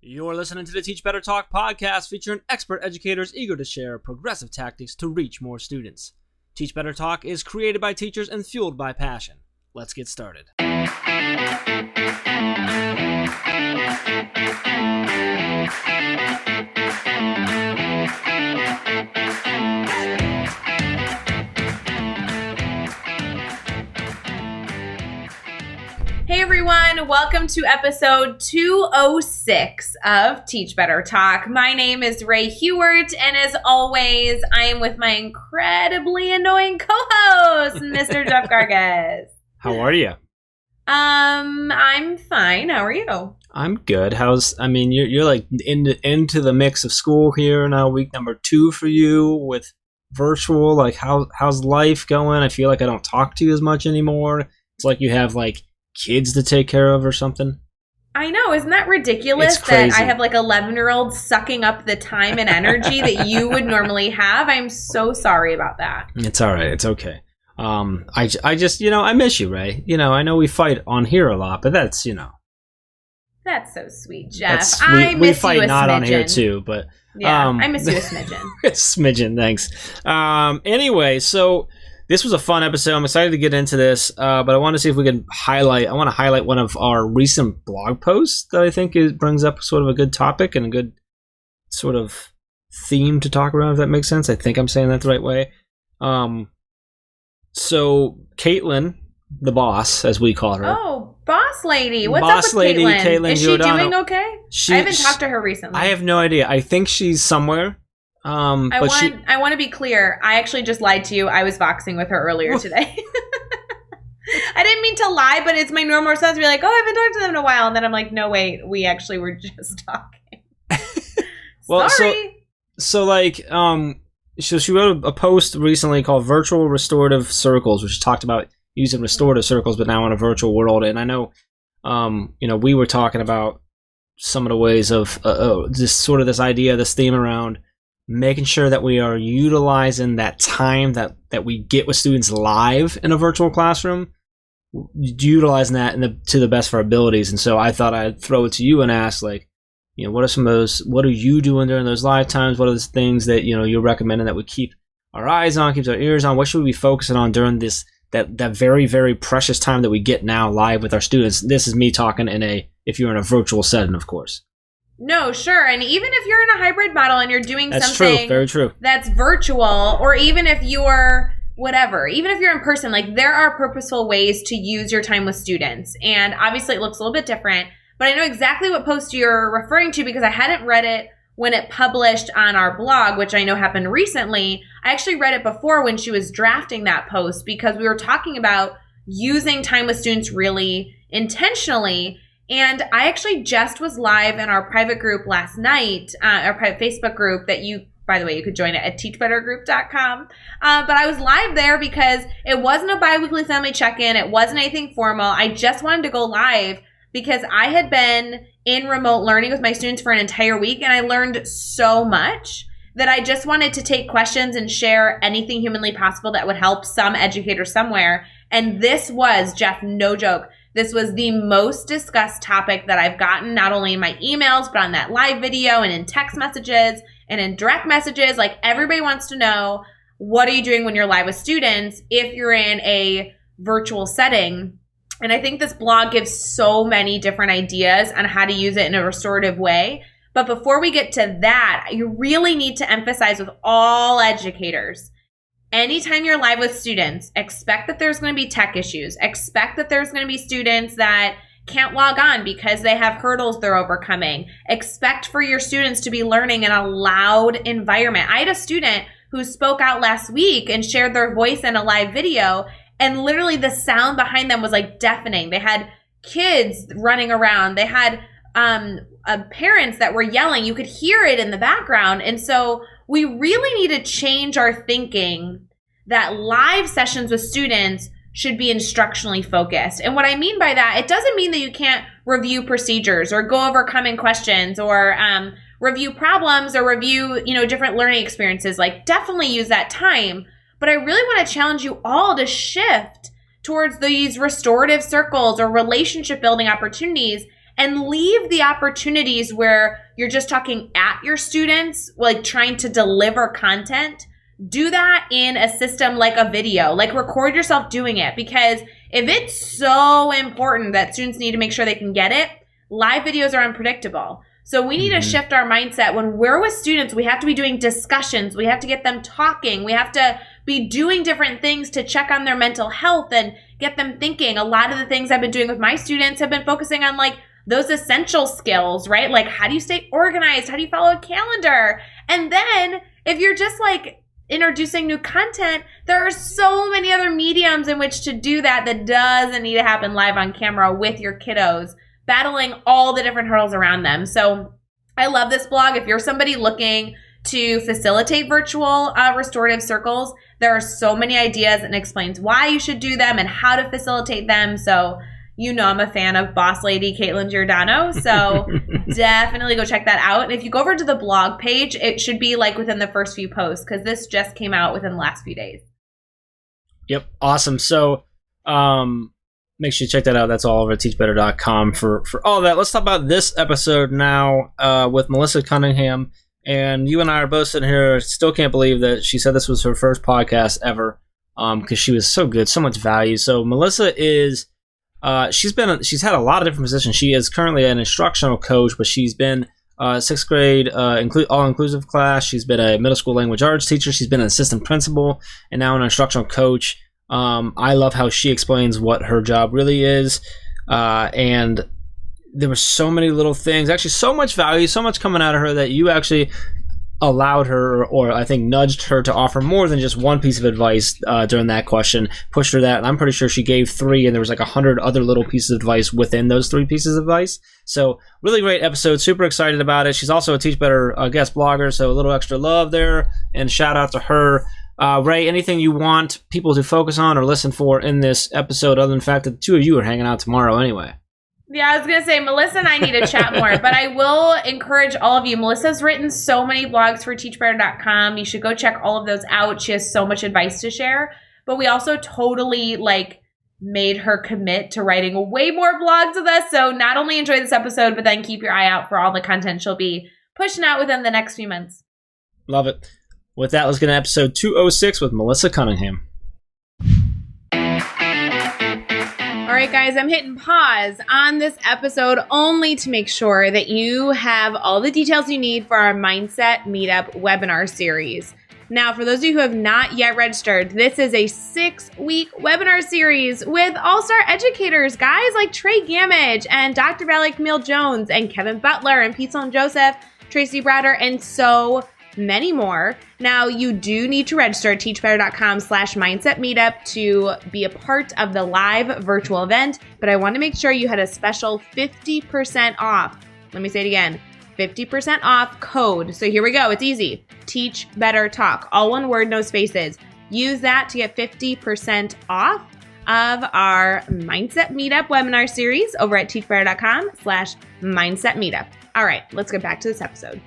You're listening to the Teach Better Talk podcast featuring expert educators eager to share progressive tactics to reach more students. Teach Better Talk is created by teachers and fueled by passion. Let's get started. Hey everyone, welcome to episode 206 of Teach Better Talk. My name is Ray Hewart, and as always, I am with my incredibly annoying co-host, Mr. Jeff Gargas. How are you? I'm fine. How are you? I'm good. You're like into the mix of school here now, week number 2 for you with virtual. Like, how's life going? I feel like I don't talk to you as much anymore. It's like you have like kids to take care of or something. I know. Isn't that ridiculous that I have like 11-year-olds sucking up the time and energy that you would normally have? I'm so sorry about that. It's all right. It's okay. I just, I miss you, Ray. I know we fight on here a lot, but that's, That's so sweet, Jeff. We fight not on here too, but yeah, I miss you a smidgen. A smidgen, thanks. Anyway, so this was a fun episode. I'm excited to get into this, but I want to see if we can highlight one of our recent blog posts that I think brings up sort of a good topic and a good sort of theme to talk about, if that makes sense. I think I'm saying that the right way. So Caitlin, the boss, as we call her. Oh, boss lady. What's up with Caitlin? Is she doing okay? I haven't talked to her recently. I have no idea. I think she's somewhere. I want to be clear. I actually just lied to you. I was boxing with her earlier today. I didn't mean to lie, but it's my normal response to be like, oh, I haven't talked to them in a while. And then I'm like, no, wait, we actually were just talking. Well, sorry. So she wrote a post recently called Virtual Restorative Circles, which talked about using restorative circles, but now in a virtual world. And I know, we were talking about some of the ways of this idea, this theme around making sure that we are utilizing that time that we get with students live in a virtual classroom, utilizing that to the best of our abilities. And so I thought I'd throw it to you and ask, like, what are you doing during those live times? What are the things that, you're recommending that we keep our eyes on, keep our ears on? What should we be focusing on during that very, very precious time that we get now live with our students? This is me talking if you're in a virtual setting, of course. No, sure. And even if you're in a hybrid model and you're doing something very true. That's virtual, or even if you're whatever, even if you're in person, like, there are purposeful ways to use your time with students. And obviously it looks a little bit different, but I know exactly what post you're referring to because I hadn't read it when it published on our blog, which I know happened recently. I actually read it before when she was drafting that post because we were talking about using time with students really intentionally. And I actually just was live in our private group last night, our private Facebook group that by the way, you could join it at teachbettergroup.com. But I was live there because it wasn't a biweekly family check-in. It wasn't anything formal. I just wanted to go live because I had been in remote learning with my students for an entire week, and I learned so much that I just wanted to take questions and share anything humanly possible that would help some educator somewhere. And this was, Jeff, no joke, this was the most discussed topic that I've gotten, not only in my emails, but on that live video and in text messages and in direct messages. Like, everybody wants to know, what are you doing when you're live with students if you're in a virtual setting? And I think this blog gives so many different ideas on how to use it in a restorative way. But before we get to that, you really need to emphasize with all educators, anytime you're live with students, expect that there's going to be tech issues. Expect that there's going to be students that can't log on because they have hurdles they're overcoming. Expect for your students to be learning in a loud environment. I had a student who spoke out last week and shared their voice in a live video, and literally the sound behind them was like deafening. They had kids running around. They had parents that were yelling. You could hear it in the background. And so we really need to change our thinking that live sessions with students should be instructionally focused. And what I mean by that, it doesn't mean that you can't review procedures or go over common questions or review problems or review, different learning experiences. Like, definitely use that time. But I really want to challenge you all to shift towards these restorative circles or relationship building opportunities and leave the opportunities where you're just talking at your students, like trying to deliver content. Do that in a system like a video, like record yourself doing it, because if it's so important that students need to make sure they can get it, live videos are unpredictable. So we need to shift our mindset. When we're with students, we have to be doing discussions. We have to get them talking. We have to be doing different things to check on their mental health and get them thinking. A lot of the things I've been doing with my students have been focusing on like those essential skills, right? Like, how do you stay organized? How do you follow a calendar? And then if you're just like introducing new content, there are so many other mediums in which to do that doesn't need to happen live on camera with your kiddos, battling all the different hurdles around them. So I love this blog. If you're somebody looking to facilitate virtual restorative circles, there are so many ideas, and explains why you should do them and how to facilitate them. So you know I'm a fan of boss lady Caitlin Giordano, so definitely go check that out. And if you go over to the blog page, it should be like within the first few posts, because this just came out within the last few days. Yep, awesome. So make sure you check that out. That's all over at teachbetter.com for all that. Let's talk about this episode now with Melissa Cunningham. And you and I are both sitting here, still can't believe that she said this was her first podcast ever, because she was so good, so much value. So Melissa is... she's had a lot of different positions. She is currently an instructional coach, but she's been sixth grade all-inclusive class. She's been a middle school language arts teacher. She's been an assistant principal, and now an instructional coach. I love how she explains what her job really is, and there were so many little things, actually so much value, so much coming out of her that you actually allowed her, or I think nudged her to offer more than just one piece of advice during that question, pushed her that, and I'm pretty sure she gave 3, and there was like 100 other little pieces of advice within those 3 pieces of advice. So really great episode, super excited about it. She's also a Teach Better guest blogger, so a little extra love there, and shout out to her. Ray, anything you want people to focus on or listen for in this episode, other than the fact that the two of you are hanging out tomorrow anyway? Yeah, I was going to say, Melissa and I need to chat more, but I will encourage all of you. Melissa's written so many blogs for teachbetter.com. You should go check all of those out. She has so much advice to share. But we also totally made her commit to writing way more blogs with us. So not only enjoy this episode, but then keep your eye out for all the content she'll be pushing out within the next few months. Love it. With that, let's get to episode 206 with Melissa Cunningham. All right, guys, I'm hitting pause on this episode only to make sure that you have all the details you need for our Mindset Meetup webinar series. Now, for those of you who have not yet registered, this is a 6-week webinar series with all-star educators, guys like Trey Gamage and Dr. Valerie Camille Jones and Kevin Butler and Pete Sloan Joseph, Tracy Browder, and so many more. Now, you do need to register at teachbetter.com/mindsetmeetup to be a part of the live virtual event, but I want to make sure you had a special 50% off. Let me say it again, 50% off code. So here we go. It's easy. Teach Better Talk. All one word, no spaces. Use that to get 50% off of our Mindset Meetup webinar series over at teachbetter.com/mindsetmeetup. All right, let's get back to this episode.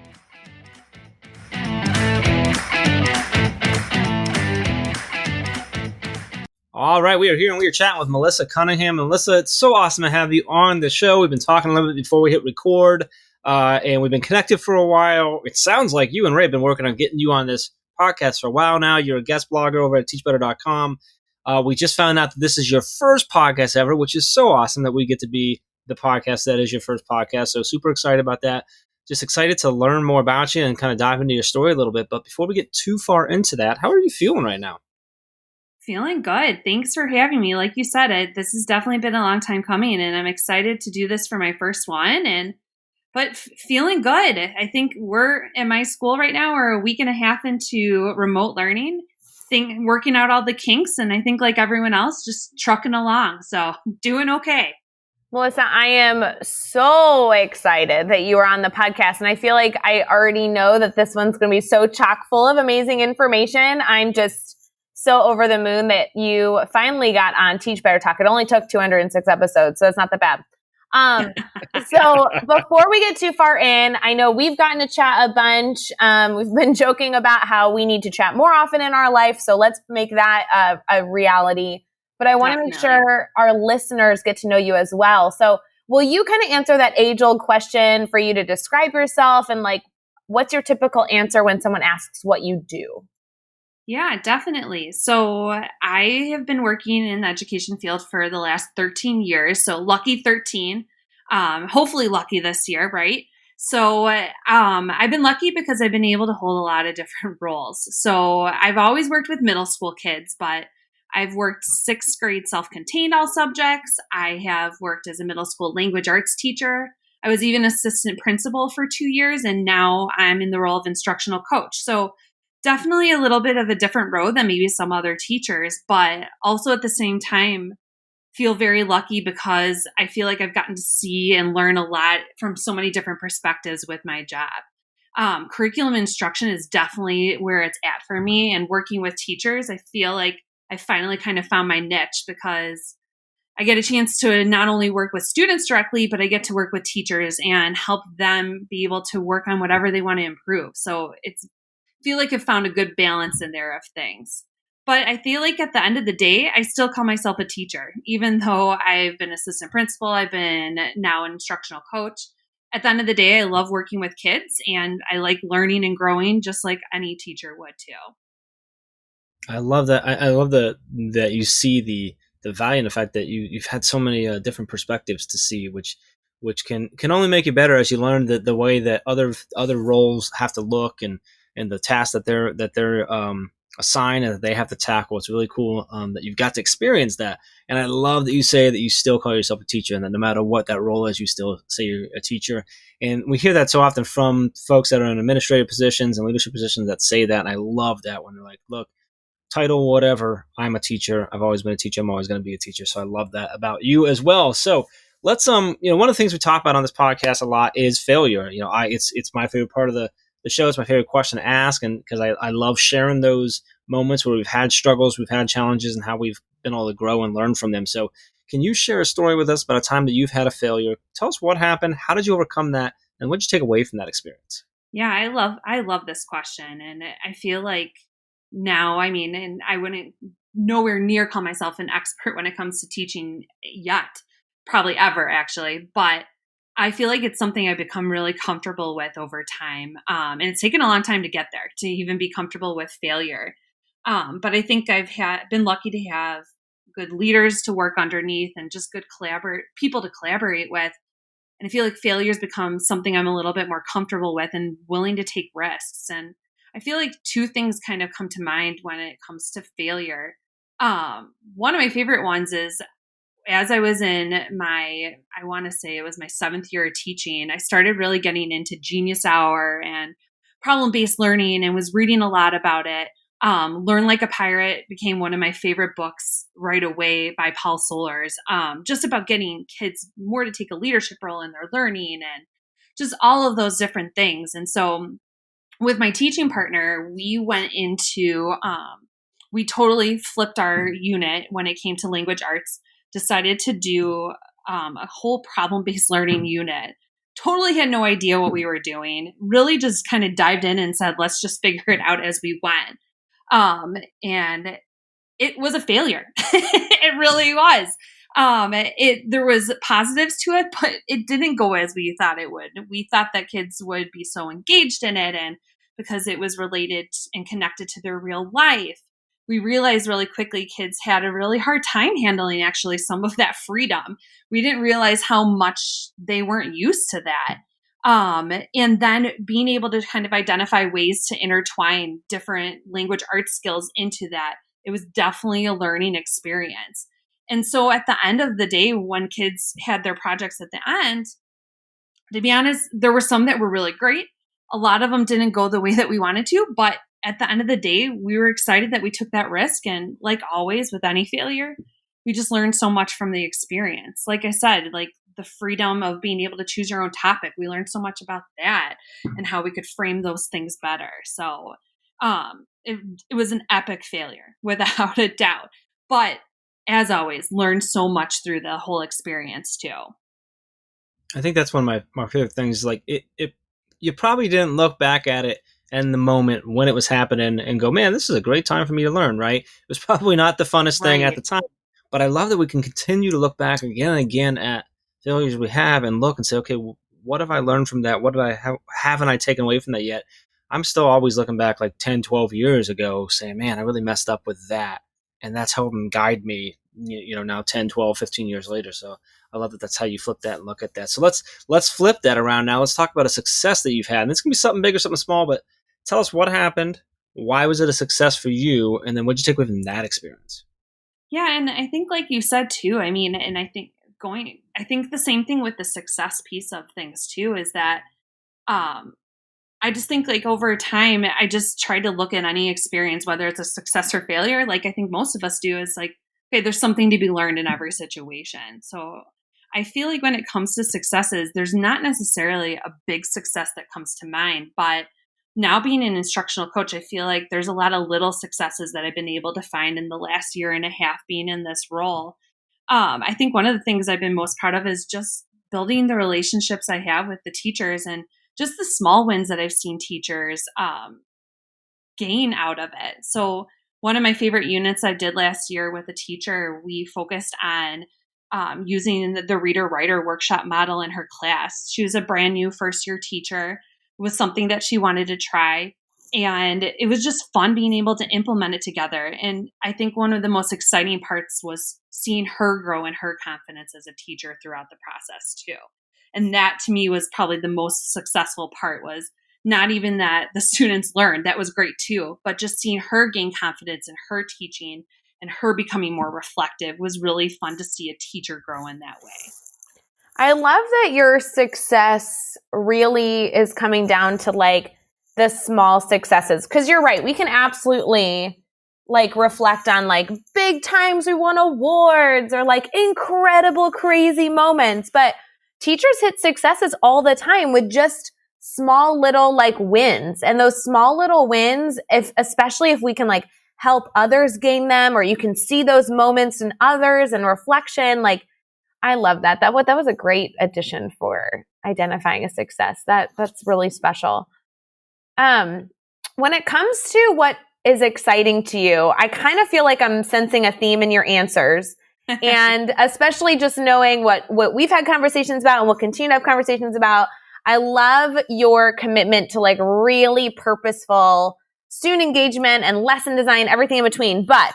All right, we are here and we are chatting with Melissa Cunningham. Melissa, it's so awesome to have you on the show. We've been talking a little bit before we hit record, and we've been connected for a while. It sounds like you and Ray have been working on getting you on this podcast for a while now. You're a guest blogger over at teachbetter.com. We just found out that this is your first podcast ever, which is so awesome that we get to be the podcast that is your first podcast. So super excited about that. Just excited to learn more about you and kind of dive into your story a little bit. But before we get too far into that, how are you feeling right now? Feeling good. Thanks for having me. Like you said, this has definitely been a long time coming, and I'm excited to do this for my first one. But feeling good. I think we're at my school right now. We're a week and a half into remote learning, working out all the kinks, and I think like everyone else, just trucking along. So doing okay. Melissa, I am so excited that you are on the podcast, and I feel like I already know that this one's going to be so chock full of amazing information. I'm just so over the moon that you finally got on Teach Better Talk. It only took 206 episodes, so it's not that bad. So before we get too far in, I know we've gotten to chat a bunch. We've been joking about how we need to chat more often in our life, so let's make that a reality. But I want to make sure our listeners get to know you as well. So will you kind of answer that age-old question for you to describe yourself, and like, what's your typical answer when someone asks what you do? Yeah, definitely. So I have been working in the education field for the last 13 years. So lucky 13. Hopefully lucky this year, right? So I've been lucky because I've been able to hold a lot of different roles. So I've always worked with middle school kids, but I've worked sixth grade self-contained all subjects. I have worked as a middle school language arts teacher. I was even assistant principal for 2 years, and now I'm in the role of instructional coach. So definitely a little bit of a different road than maybe some other teachers, but also at the same time, feel very lucky because I feel like I've gotten to see and learn a lot from so many different perspectives with my job. Curriculum instruction is definitely where it's at for me, and working with teachers, I feel like I finally kind of found my niche because I get a chance to not only work with students directly, but I get to work with teachers and help them be able to work on whatever they want to improve. So it's feel like I've found a good balance in there of things. But I feel like at the end of the day, I still call myself a teacher, even though I've been assistant principal, I've been now an instructional coach. At the end of the day, I love working with kids, and I like learning and growing just like any teacher would too. I love that. I love that you see the value in the fact that you've had so many different perspectives to see, which can only make you better as you learn the way that other roles have to look, and the tasks that they're assigned and that they have to tackle. It's really cool that you've got to experience that. And I love that you say that you still call yourself a teacher, and that no matter what that role is, you still say you're a teacher. And we hear that so often from folks that are in administrative positions and leadership positions that say that. And I love that when they're like, look, title, whatever, I'm a teacher. I've always been a teacher. I'm always going to be a teacher. So I love that about you as well. So let's, one of the things we talk about on this podcast a lot is failure. It's my favorite part of the show. It's my favorite question to ask. And because I love sharing those moments where we've had struggles, we've had challenges, and how we've been able to grow and learn from them. So can you share a story with us about a time that you've had a failure? Tell us what happened. How did you overcome that? And what did you take away from that experience? Yeah, I love this question. And I feel like now, and I wouldn't nowhere near call myself an expert when it comes to teaching yet, probably ever actually, but I feel like it's something I've become really comfortable with over time. And it's taken a long time to get there, to even be comfortable with failure. But I think I've been lucky to have good leaders to work underneath and just good people to collaborate with. And I feel like failure's become something I'm a little bit more comfortable with and willing to take risks. And I feel like two things kind of come to mind when it comes to failure. One of my favorite ones is, as I was in I want to say it was my 7th year of teaching, I started really getting into Genius Hour and problem-based learning and was reading a lot about it. Learn Like a Pirate became one of my favorite books right away by Paul Sollers, just about getting kids more to take a leadership role in their learning and just all of those different things. And so with my teaching partner, we went into, we totally flipped our unit when it came to language arts, decided to do a whole problem-based learning unit. Totally had no idea what we were doing. Really just kind of dived in and said, let's just figure it out as we went. And it was a failure. It really was. There was positives to it, but it didn't go as we thought it would. We thought that kids would be so engaged in it, and because it was related and connected to their real life, we realized really quickly kids had a really hard time handling actually some of that freedom. We didn't realize how much they weren't used to that. And then being able to kind of identify ways to intertwine different language arts skills into that, it was definitely a learning experience. And so at the end of the day, when kids had their projects at the end, to be honest, there were some that were really great. A lot of them didn't go the way that we wanted to, but at the end of the day, we were excited that we took that risk. And like always with any failure, we just learned so much from the experience. Like I said, like the freedom of being able to choose your own topic. We learned so much about that and how we could frame those things better. So it was an epic failure without a doubt. But as always, learned so much through the whole experience too. I think that's one of my favorite things. Like you probably didn't look back at it in the moment when it was happening and go, man, this is a great time for me to learn, right? It was probably not the funnest thing at the time, but I love that we can continue to look back again and again at failures we have and look and say, okay, what have I learned from that? What did I haven't I taken away from that yet? I'm still always looking back like 10, 12 years ago saying, man, I really messed up with that. And that's helping guide me, now 10, 12, 15 years later. So I love that that's how you flip that and look at that. So let's flip that around now. Let's talk about a success that you've had. And this can be something big or something small, but tell us what happened. Why was it a success for you? And then what'd you take away from that experience? Yeah. And I think, like you said too, I mean, and I think the same thing with the success piece of things too, is that, I just think like over time, I just try to look at any experience, whether it's a success or failure. Like I think most of us do, is like, okay, there's something to be learned in every situation. So I feel like when it comes to successes, there's not necessarily a big success that comes to mind, but now being an instructional coach, I feel like there's a lot of little successes that I've been able to find in the last year and a half being in this role. I think one of the things I've been most proud of is just building the relationships I have with the teachers, and just the small wins that I've seen teachers gain out of it. So one of my favorite units I did last year with a teacher, we focused on using the reader-writer workshop model in her class. She was a brand new first-year teacher. It was something that she wanted to try. And it was just fun being able to implement it together. And I think one of the most exciting parts was seeing her grow in her confidence as a teacher throughout the process too. And that to me was probably the most successful part, was not even that the students learned, that was great too, but just seeing her gain confidence in her teaching and her becoming more reflective was really fun to see a teacher grow in that way. I love that your success really is coming down to like the small successes. Cause you're right. We can absolutely like reflect on like big times we won awards or like incredible, crazy moments, but teachers hit successes all the time with just small little like wins. And those small little wins, especially if we can like help others gain them, or you can see those moments in others and reflection, like I love that. That was a great addition for identifying a success. That's really special. When it comes to what is exciting to you, I kind of feel like I'm sensing a theme in your answers. And especially just knowing what we've had conversations about and we'll continue to have conversations about. I love your commitment to like really purposeful student engagement and lesson design, everything in between. But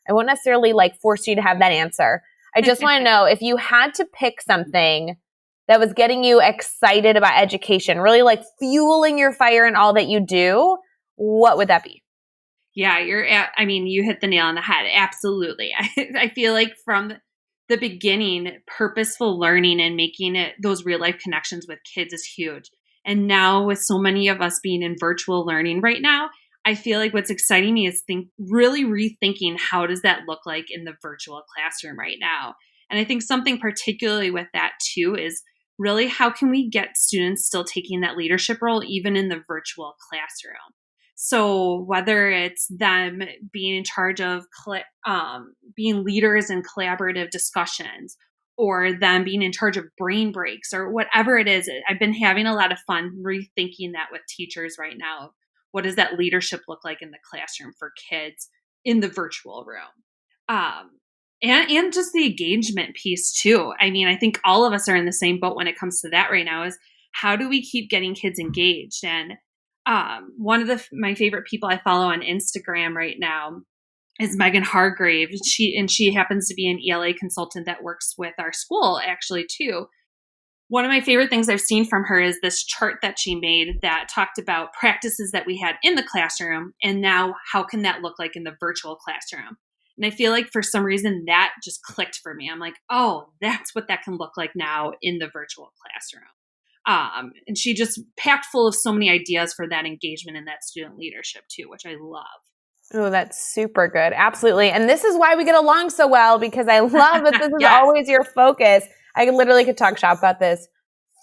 I won't necessarily like force you to have that answer. I just want to know, if you had to pick something that was getting you excited about education, really like fueling your fire in all that you do, what would that be? Yeah, you hit the nail on the head. Absolutely. I feel like from the beginning, purposeful learning and making it those real life connections with kids is huge. And now with so many of us being in virtual learning right now, I feel like what's exciting me is really rethinking how does that look like in the virtual classroom right now. And I think something particularly with that too is really how can we get students still taking that leadership role even in the virtual classroom? So whether it's them being in charge of being leaders in collaborative discussions, or them being in charge of brain breaks, or whatever it is, I've been having a lot of fun rethinking that with teachers right now. What does that leadership look like in the classroom for kids in the virtual room? And just the engagement piece too. I mean, I think all of us are in the same boat when it comes to that right now, is how do we keep getting kids engaged? And one of my favorite people I follow on Instagram right now is Megan Hargrave. She happens to be an ELA consultant that works with our school actually too. One of my favorite things I've seen from her is this chart that she made that talked about practices that we had in the classroom, and now how can that look like in the virtual classroom? And I feel like for some reason that just clicked for me. I'm like, oh, that's what that can look like now in the virtual classroom. And she just packed full of so many ideas for that engagement and that student leadership too, which I love. Oh, that's super good. Absolutely. And this is why we get along so well, because I love that this is Yes. always your focus. I literally could talk shop about this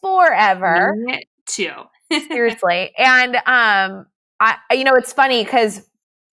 forever. Me too. Seriously. And it's funny because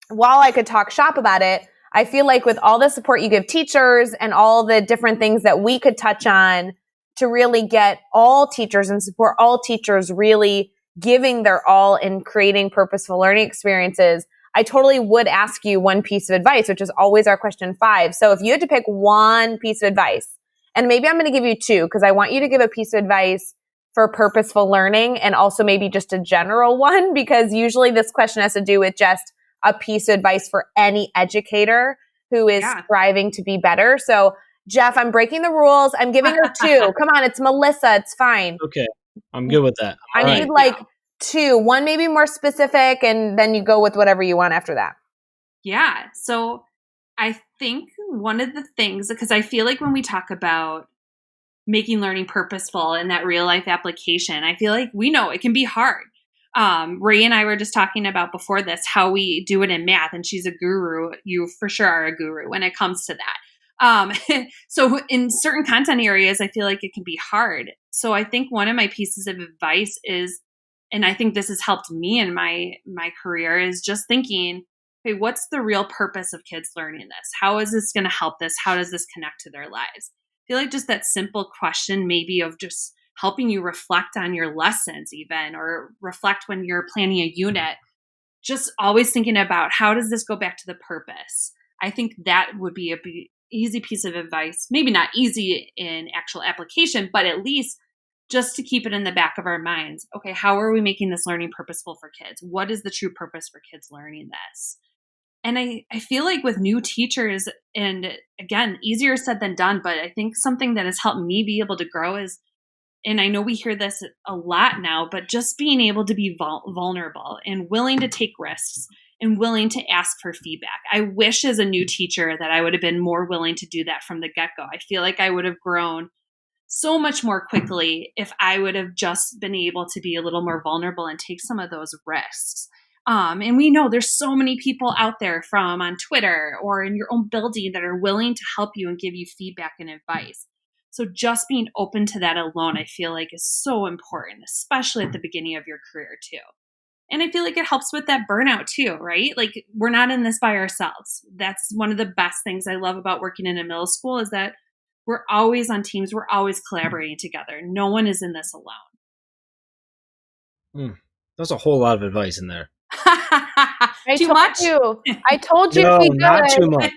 while I could talk shop about it, I feel like with all the support you give teachers and all the different things that we could touch on to really get all teachers and support all teachers really giving their all in creating purposeful learning experiences, I totally would ask you one piece of advice, which is always our question 5. So if you had to pick one piece of advice, And maybe I'm going to give you two because I want you to give a piece of advice for purposeful learning and also maybe just a general one, because usually this question has to do with just a piece of advice for any educator who is striving to be better. So Jeff, I'm breaking the rules. I'm giving her two. Come on, it's Melissa. It's fine. Okay. I'm good with that. I need like two. One maybe more specific, and then you go with whatever you want after that. Yeah. So I think one of the things, because I feel like when we talk about making learning purposeful in that real life application, I feel like we know it can be hard. Ray and I were just talking about before this, how we do it in math, and she's a guru. You for sure are a guru when it comes to that. So in certain content areas, I feel like it can be hard. So I think one of my pieces of advice is, and I think this has helped me in my career, is just thinking, okay, what's the real purpose of kids learning this? How is this going to help this? How does this connect to their lives? I feel like just that simple question, maybe of just helping you reflect on your lessons even, or reflect when you're planning a unit, just always thinking about how does this go back to the purpose? I think that would be a easy piece of advice, maybe not easy in actual application, but at least just to keep it in the back of our minds. Okay, how are we making this learning purposeful for kids? What is the true purpose for kids learning this? And I feel like with new teachers, and again, easier said than done, but I think something that has helped me be able to grow is, and I know we hear this a lot now, but just being able to be vulnerable and willing to take risks and willing to ask for feedback. I wish as a new teacher that I would have been more willing to do that from the get-go. I feel like I would have grown so much more quickly if I would have just been able to be a little more vulnerable and take some of those risks. And we know there's so many people out there from on Twitter or in your own building that are willing to help you and give you feedback and advice. So just being open to that alone, I feel like is so important, especially at the beginning of your career too. And I feel like it helps with that burnout too, right? Like we're not in this by ourselves. That's one of the best things I love about working in a middle school is that we're always on teams. We're always collaborating together. No one is in this alone. There's a whole lot of advice in there. Too much? I told you. No, not too much.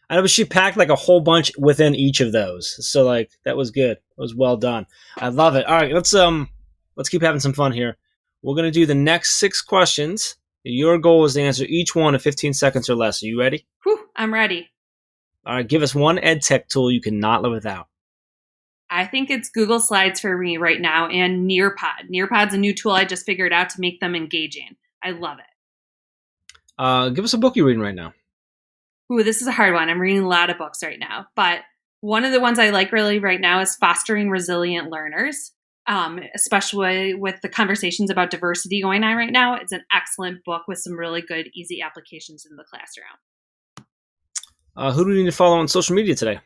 I know, but she packed like a whole bunch within each of those. So like that was good. It was well done. I love it. All right, let's keep having some fun here. We're gonna do the next 6 questions. Your goal is to answer each one in 15 seconds or less. Are you ready? Whew, I'm ready. All right, give us one ed tech tool you cannot live without. I think it's Google Slides for me right now, and Nearpod. Nearpod's a new tool I just figured out to make them engaging. I love it. Give us a book you're reading right now. Ooh, this is a hard one. I'm reading a lot of books right now, but one of the ones I like really right now is Fostering Resilient Learners, especially with the conversations about diversity going on right now. It's an excellent book with some really good, easy applications in the classroom. Who do we need to follow on social media today?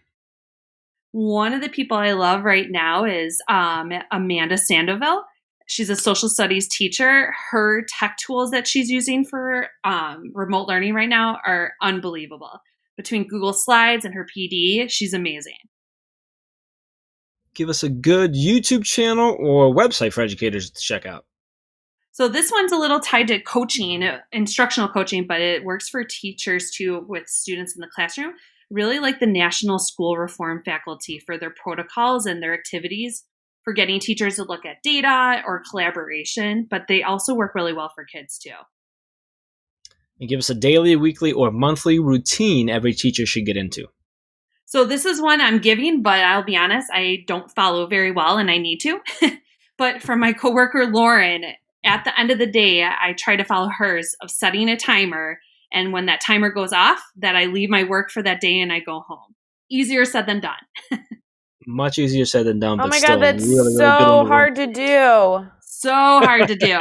One of the people I love right now is Amanda Sandoval. She's a social studies teacher. Her tech tools that she's using for remote learning right now are unbelievable. Between Google Slides and her PD, she's amazing. Give us a good YouTube channel or website for educators to check out. So this one's a little tied to coaching, instructional coaching, but it works for teachers too with students in the classroom. Really like the National School Reform Faculty for their protocols and their activities for getting teachers to look at data or collaboration, but they also work really well for kids too. And give us a daily, weekly, or monthly routine every teacher should get into. So this is one I'm giving, but I'll be honest, I don't follow very well and I need to. But from my coworker, Lauren, at the end of the day, I try to follow hers of setting a timer. And when that timer goes off, that I leave my work for that day and I go home. Easier said than done. Much easier said than done. Oh but my still God, that's really, really so hard to do. So hard to do.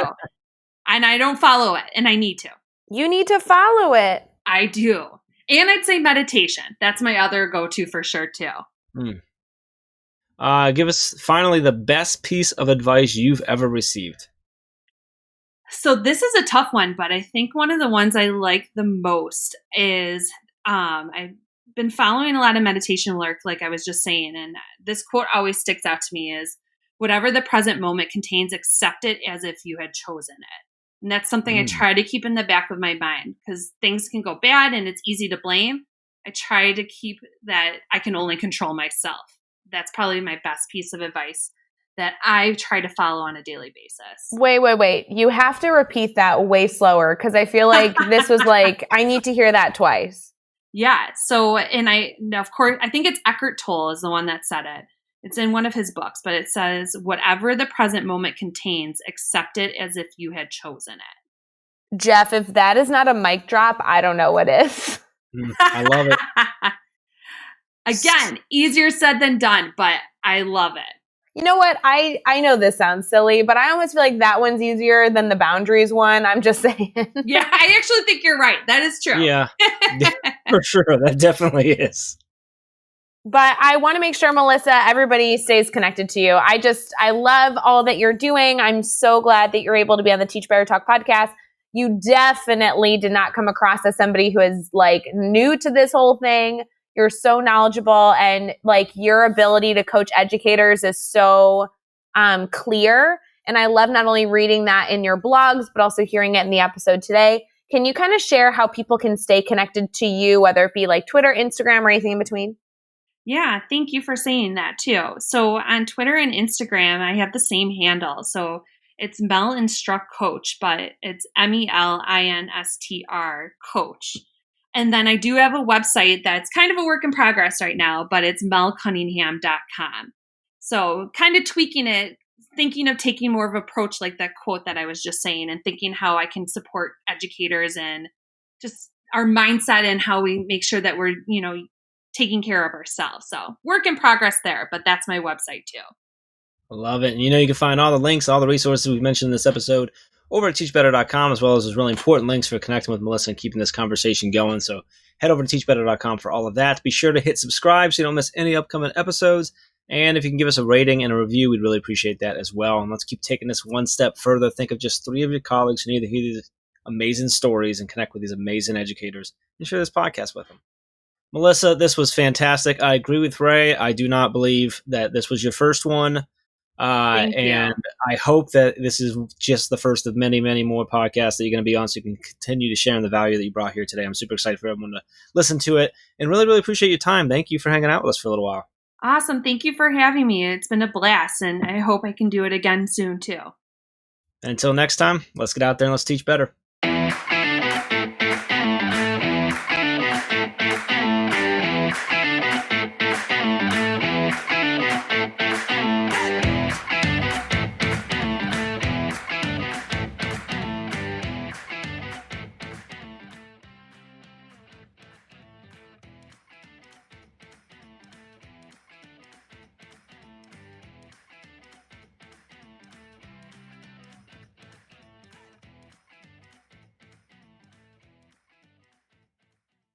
And I don't follow it, and I need to. You need to follow it. I do. And I'd say meditation. That's my other go-to for sure, too. Give us, finally, the best piece of advice you've ever received. So this is a tough one, but I think one of the ones I like the most is I've been following a lot of meditation work, like I was just saying, and this quote always sticks out to me is, whatever the present moment contains, accept it as if you had chosen it. And that's something I try to keep in the back of my mind because things can go bad and it's easy to blame. I try to keep that I can only control myself. That's probably my best piece of advice that I try to follow on a daily basis. Wait. You have to repeat that way slower because I feel like this was like, I need to hear that twice. Yeah. So, of course, I think it's Eckhart Tolle is the one that said it. It's in one of his books, but it says, whatever the present moment contains, accept it as if you had chosen it. Jeff, if that is not a mic drop, I don't know what is. I love it. Again, easier said than done, but I love it. You know what? I know this sounds silly, but I almost feel like that one's easier than the boundaries one. I'm just saying. Yeah, I actually think you're right. That is true. Yeah, for sure. That definitely is. But I want to make sure, Melissa, everybody stays connected to you. I love all that you're doing. I'm so glad that you're able to be on the Teach Better Talk podcast. You definitely did not come across as somebody who is like new to this whole thing. You're so knowledgeable, and like your ability to coach educators is so clear. And I love not only reading that in your blogs, but also hearing it in the episode today. Can you kind of share how people can stay connected to you, whether it be like Twitter, Instagram, or anything in between? Yeah, thank you for saying that too. So on Twitter and Instagram, I have the same handle. So it's Mel Instruct Coach, but it's MELINSTR Coach. And then I do have a website that's kind of a work in progress right now, but it's melcunningham.com. So kind of tweaking it, thinking of taking more of an approach like that quote that I was just saying, and thinking how I can support educators and just our mindset and how we make sure that we're, taking care of ourselves. So work in progress there, but that's my website too. I love it. And you can find all the links, all the resources we've mentioned in this episode over at teachbetter.com, as well as those really important links for connecting with Melissa and keeping this conversation going. So head over to teachbetter.com for all of that. Be sure to hit subscribe so you don't miss any upcoming episodes. And if you can give us a rating and a review, we'd really appreciate that as well. And let's keep taking this one step further. Think of just 3 of your colleagues who need to hear these amazing stories and connect with these amazing educators and share this podcast with them. Melissa, this was fantastic. I agree with Ray. I do not believe that this was your first one. And I hope that this is just the first of many, many more podcasts that you're going to be on, so you can continue to share in the value that you brought here today. I'm super excited for everyone to listen to it, and really, really appreciate your time. Thank you for hanging out with us for a little while. Awesome. Thank you for having me. It's been a blast, and I hope I can do it again soon too. Until next time, let's get out there and let's teach better.